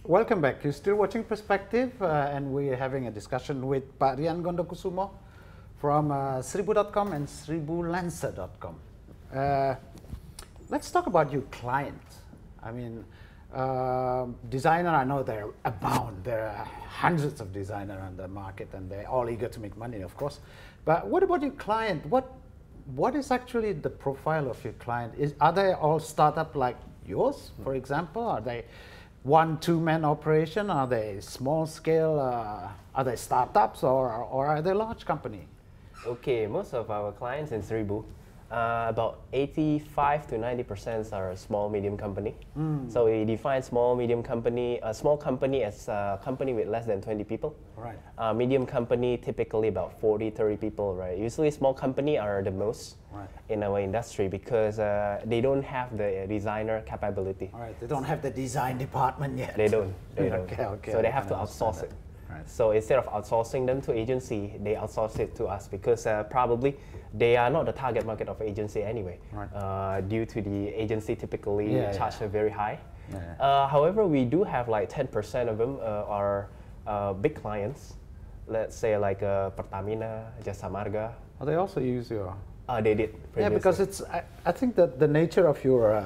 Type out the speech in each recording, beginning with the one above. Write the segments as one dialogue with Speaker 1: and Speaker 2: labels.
Speaker 1: Welcome back. You're still watching Perspective, and we're having a discussion with Pak Rian Gondokusumo from Sribu.com and Sribulancer.com. Let's talk about your client. I mean, designer, I know they're abound. There are hundreds of designers on the market, and they're all eager to make money, of course. But what about your client? What is actually the profile of your client? Are they all startup like yours, for example? Are they 1-2-man operation? Are they small scale? Are they startups or are they large company?
Speaker 2: Okay, most of our clients in Sribu, about 85 to 90% are small medium company. So we define small medium company, a small company as a company with less than 20 people.
Speaker 1: Right.
Speaker 2: Medium company typically about 40-30 people, right? Usually small company are the most in our industry because they don't have the designer capability.
Speaker 1: All right, they don't have the design department yet.
Speaker 2: They don't.
Speaker 1: Okay.
Speaker 2: So they have to outsource it.
Speaker 1: Right.
Speaker 2: So instead of outsourcing them to agency, they outsource it to us because probably they are not the target market of agency anyway.
Speaker 1: Right.
Speaker 2: Due to the agency typically charge very high. However, we do have like 10% of them are big clients. Let's say like Pertamina, Jasa Marga.
Speaker 1: Oh, they also use your.
Speaker 2: They did. Previously.
Speaker 1: Yeah, because it's. I think that the nature of your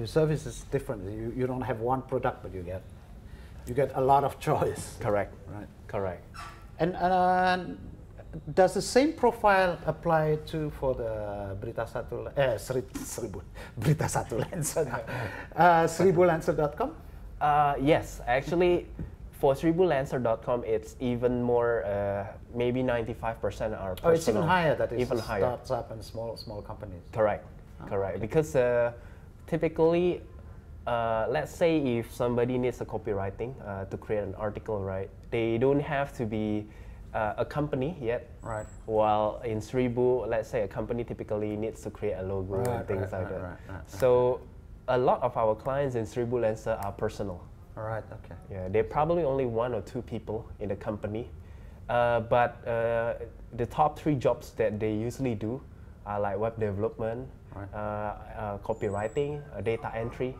Speaker 1: service is different. You don't have one product, but you get a lot of choice.
Speaker 2: Correct.
Speaker 1: Right.
Speaker 2: Correct.
Speaker 1: And does the same profile apply for the Berita Satu, Sribu, Berita Satu Lancer, Sribulancer.com?
Speaker 2: Yes, actually, for Sribulancer.com, it's even more. Maybe 95% are personal.
Speaker 1: Oh, it's even higher. That is
Speaker 2: even higher.
Speaker 1: Startup and small companies.
Speaker 2: Correct. Correct. Okay. Because typically. Let's say if somebody needs a copywriting to create an article, right? They don't have to be a company yet.
Speaker 1: Right.
Speaker 2: While in Sribu, let's say a company typically needs to create a logo and things like that. So a lot of our clients in Sribu Lancer are personal.
Speaker 1: All right. Okay.
Speaker 2: Yeah, they're probably only 1 or 2 people in the company, but the top 3 jobs that they usually do are like web development, copywriting, data entry.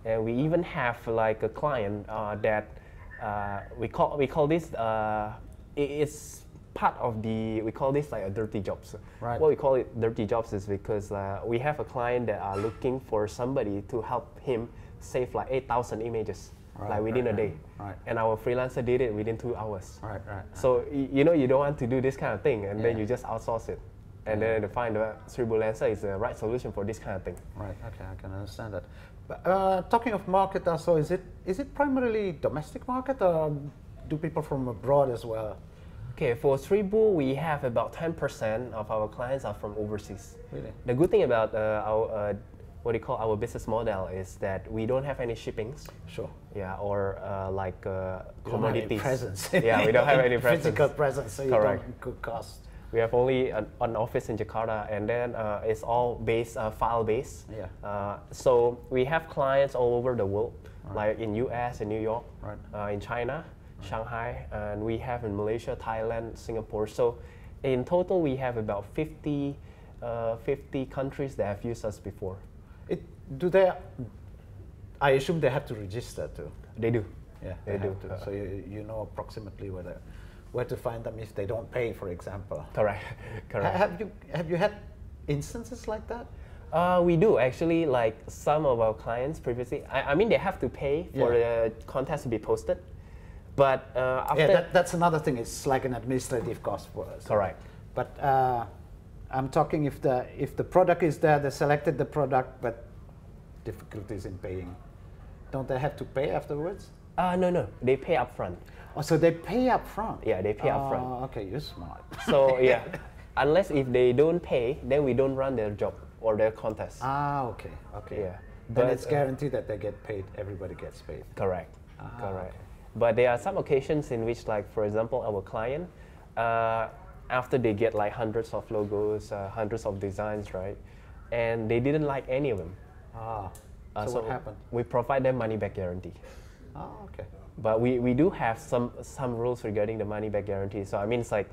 Speaker 2: And we even have like a client that we call this it's part of we call this like a dirty jobs.
Speaker 1: Right.
Speaker 2: What we call it dirty jobs is because we have a client that are looking for somebody to help him save like 8,000 images like within a day.
Speaker 1: Right.
Speaker 2: And our freelancer did it within 2 hours.
Speaker 1: Right.
Speaker 2: So you don't want to do this kind of thing, and then you just outsource it. And then to find the Sribulancer is the right solution for this kind of thing.
Speaker 1: Right. Okay, I can understand that. But talking of market, also, is it primarily domestic market, or do people from abroad as well?
Speaker 2: Okay, for Sribu, we have about 10% of our clients are from overseas.
Speaker 1: Really?
Speaker 2: The good thing about our our business model is that we don't have any shippings.
Speaker 1: Sure.
Speaker 2: Yeah, or like commodities.
Speaker 1: Any presence.
Speaker 2: Yeah, we don't have any presence.
Speaker 1: Physical presence, so you don't incur cost.
Speaker 2: We have only an office in Jakarta, and then it's all based file-based.
Speaker 1: Yeah.
Speaker 2: So we have clients all over the world, like in US, in New York, in China, Shanghai, and we have in Malaysia, Thailand, Singapore. So in total, we have about 50 countries that have used us before.
Speaker 1: I assume they have to register too.
Speaker 2: They do.
Speaker 1: Yeah, they do. So you know approximately where to find them if they don't pay, for example.
Speaker 2: Correct.
Speaker 1: Have you had instances like that?
Speaker 2: We do actually. Like some of our clients previously, I mean they have to pay for the contest to be posted, but after
Speaker 1: that's another thing. It's like an administrative cost for us.
Speaker 2: Correct.
Speaker 1: But I'm talking if the product is there, they selected the product, but difficulties in paying. Don't they have to pay afterwards?
Speaker 2: No, they pay upfront.
Speaker 1: Oh, so they pay up front?
Speaker 2: Yeah, they pay up front.
Speaker 1: Okay, you're smart.
Speaker 2: So yeah, unless if they don't pay, then we don't run their job or their contest.
Speaker 1: Okay.
Speaker 2: Yeah.
Speaker 1: But it's guaranteed that they get paid, everybody gets paid.
Speaker 2: Correct. Correct. Okay. But there are some occasions in which, like for example, our client, after they get like hundreds of logos, hundreds of designs, right? And they didn't like any of them.
Speaker 1: So what happened?
Speaker 2: We provide them money back guarantee.
Speaker 1: Okay.
Speaker 2: But we do have some rules regarding the money back guarantee. So I mean, it's like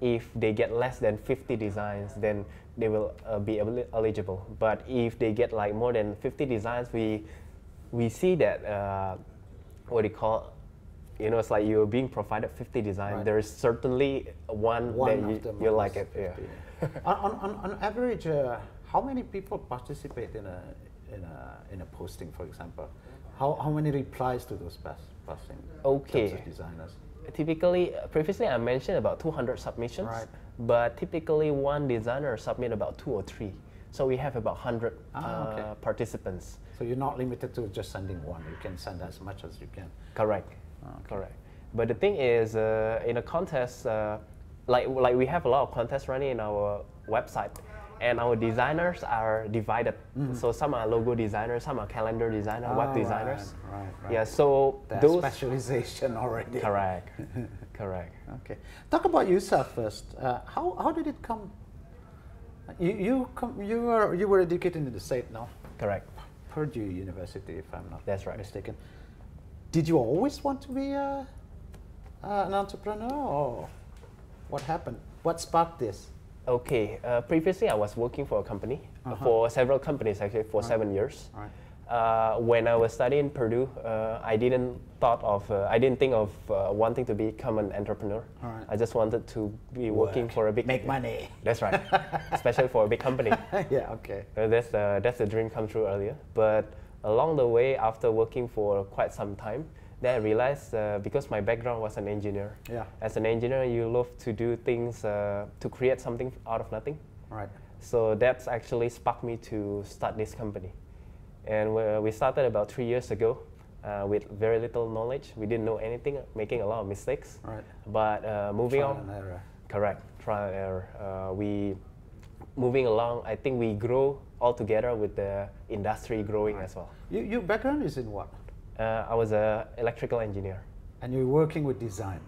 Speaker 2: if they get less than 50 designs, then they will be eligible. But if they get like more than 50 designs, we see that what do you call, it's like you're being provided 50 designs. There is certainly one that you like it. Yeah.
Speaker 1: on average, how many people participate in a posting, for example? How many replies to those posting?
Speaker 2: Okay.
Speaker 1: Designers.
Speaker 2: Typically, previously I mentioned about 200 submissions, but typically one designer submit about 2 or 3. So we have about 100 participants.
Speaker 1: So you're not limited to just sending one. You can send as much as you can.
Speaker 2: Correct. Correct. But the thing is, in a contest, like we have a lot of contests running in our website, and our designers are divided. So some are logo designers, some are calendar designers, web designers.
Speaker 1: Right.
Speaker 2: Yeah. So
Speaker 1: those specialization already.
Speaker 2: Correct. Correct.
Speaker 1: Okay. Talk about yourself first. How did it come? You were educated in the state, no?
Speaker 2: Correct.
Speaker 1: Purdue University, if I'm not mistaken. Did you always want to be an entrepreneur, or what happened? What sparked this?
Speaker 2: Okay. Previously, I was working for a company, for several companies actually, for 7 years. When I was studying Purdue, I didn't think of wanting to become an entrepreneur. I just wanted to be working for a big
Speaker 1: make money.
Speaker 2: That's right, especially for a big company.
Speaker 1: Yeah, okay.
Speaker 2: That's the dream come true earlier. But along the way, after working for quite some time, then I realized because my background was an engineer.
Speaker 1: Yeah.
Speaker 2: As an engineer, you love to do things to create something out of nothing.
Speaker 1: Right.
Speaker 2: So that's actually sparked me to start this company. And we started about 3 years ago with very little knowledge. We didn't know anything, making a lot of mistakes.
Speaker 1: Right.
Speaker 2: But moving
Speaker 1: trial
Speaker 2: on.
Speaker 1: And error.
Speaker 2: Correct. Trial and error. Moving along, I think we grow all together with the industry growing as well.
Speaker 1: Your background is in what?
Speaker 2: I was an electrical engineer.
Speaker 1: And you're working with design?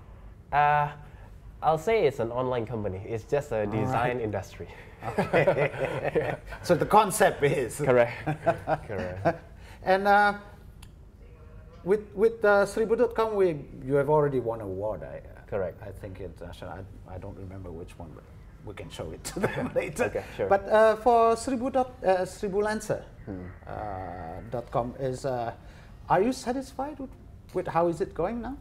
Speaker 2: I'll say it's an online company. It's just a design industry.
Speaker 1: Okay. So the concept is
Speaker 2: correct. Correct.
Speaker 1: And with Sribu.com, you have already won an award.
Speaker 2: Correct.
Speaker 1: I think international. I don't remember which one, but we can show it to them later.
Speaker 2: Okay, sure.
Speaker 1: But for Sribulancer.com are you satisfied with how is it going now?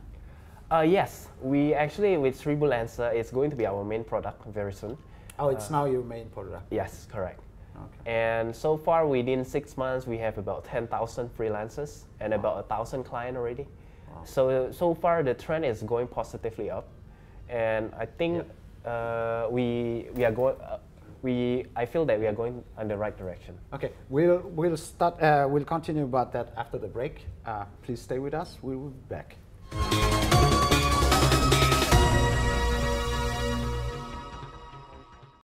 Speaker 2: Yes, we actually with Sribu Lancer, it's going to be our main product very soon.
Speaker 1: Oh, it's now your main product?
Speaker 2: Yes, correct.
Speaker 1: Okay.
Speaker 2: And so far, within 6 months, we have about 10,000 freelancers and about 1,000 clients already. Wow. So far, the trend is going positively up, and I think we are going. I feel that we are going in the right direction.
Speaker 1: Okay, we'll start. We'll continue about that after the break. Please stay with us. We will be back.